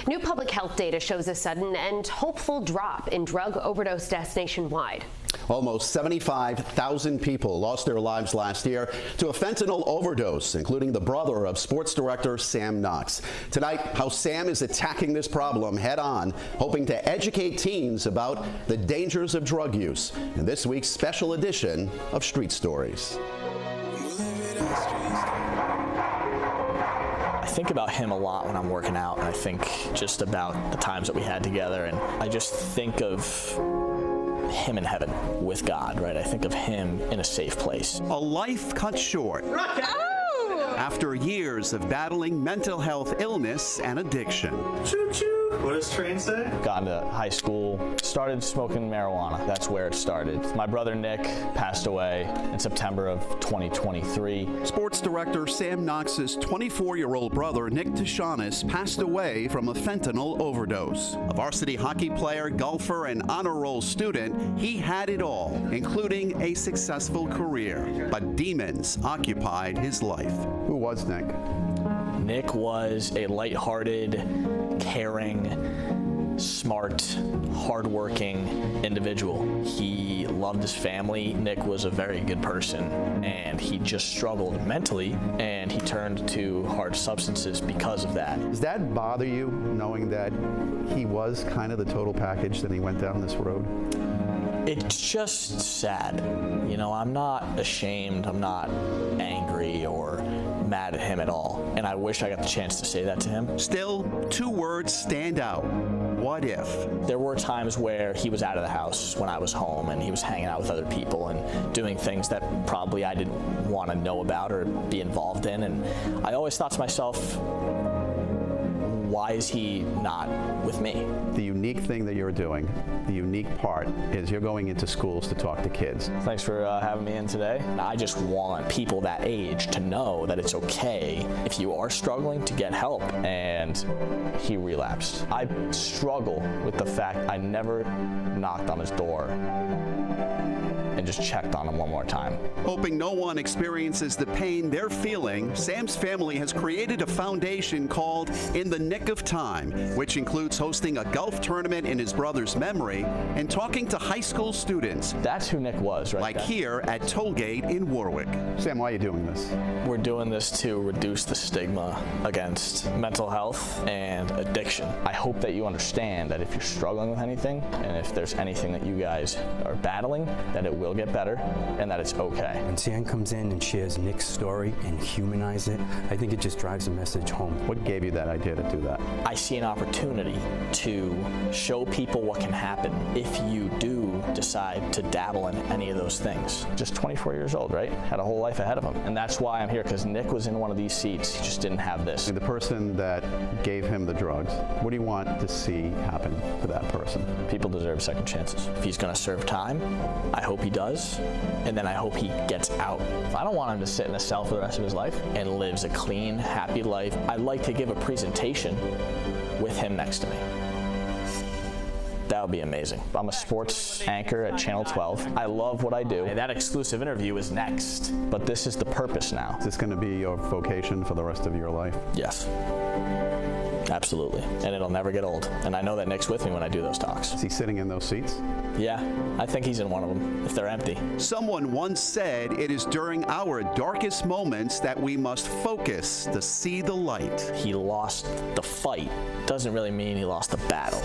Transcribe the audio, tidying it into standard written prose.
New public health data shows a sudden and hopeful drop in drug overdose deaths nationwide. Almost 75,000 people lost their lives last year to a fentanyl overdose, including the brother of Sports Director Sam Knox. Tonight, how Sam is attacking this problem head on, hoping to educate teens about the dangers of drug use in this week's special edition of Street Stories. I think about him a lot when I'm working out, and I think just about the times that we had together, and I just think of him in heaven with God, right? I think of him in a safe place. A life cut short after years of battling mental health illness and addiction. Choo-choo. What does train say? Got into high school, started smoking marijuana. That's where it started. My brother Nick passed away in September of 2023. Sports Director Sam Knox's 24-year-old brother, Nick Tshonas, passed away from a fentanyl overdose. A varsity hockey player, golfer, and honor roll student, he had it all, including a successful career. But demons occupied his life. Who was Nick? Nick was a lighthearted, caring, smart, hardworking individual. He loved his family. Nick was a very good person, and he just struggled mentally, and he turned to hard substances because of that. Does that bother you, knowing that he was kind of the total package that he went down this road? It's just sad. You know, I'm not ashamed, I'm not angry or mad at him at all, and I wish I got the chance to say that to him. Still, two words stand out. What if? There were times where he was out of the house when I was home, and he was hanging out with other people and doing things that probably I didn't want to know about or be involved in, and I always thought to myself, why is he not with me? The unique thing that you're doing, the unique part, is you're going into schools to talk to kids. Thanks for having me in today. I just want people that age to know that it's okay if you are struggling to get help. And he relapsed. I struggle with the fact I never knocked on his door and just checked on him one more time. Hoping no one experiences the pain they're feeling, Sam's family has created a foundation called In the Nick of Time, which includes hosting a golf tournament in his brother's memory and talking to high school students. That's who Nick was, right? Like here at Tollgate in Warwick. Sam, why are you doing this? We're doing this to reduce the stigma against mental health and addiction. I hope that you understand that if you're struggling with anything, and if there's anything that you guys are battling, that it will get better and that it's okay. When Sam comes in and shares Nick's story and humanizes it, I think it just drives a message home. What gave you that idea to do that? I see an opportunity to show people what can happen if you do decide to dabble in any of those things. Just 24 years old, right? Had a whole life ahead of him. And that's why I'm here, because Nick was in one of these seats. He just didn't have this. The person that gave him the drugs, what do you want to see happen to that person? People deserve second chances. If he's going to serve time, I hope he does, and then I hope he gets out. I don't want him to sit in a cell for the rest of his life and lives a clean, happy life. I'd like to give a presentation with him next to me. That would be amazing. I'm a sports anchor at Channel 12. I love what I do. And that exclusive interview is next, but this is the purpose now. Is this going to be your vocation for the rest of your life? Yes. Absolutely. And it'll never get old. And I know that Nick's with me when I do those talks. Is he sitting in those seats? Yeah, I think he's in one of them, if they're empty. Someone once said it is during our darkest moments that we must focus to see the light. He lost the fight. Doesn't really mean he lost the battle.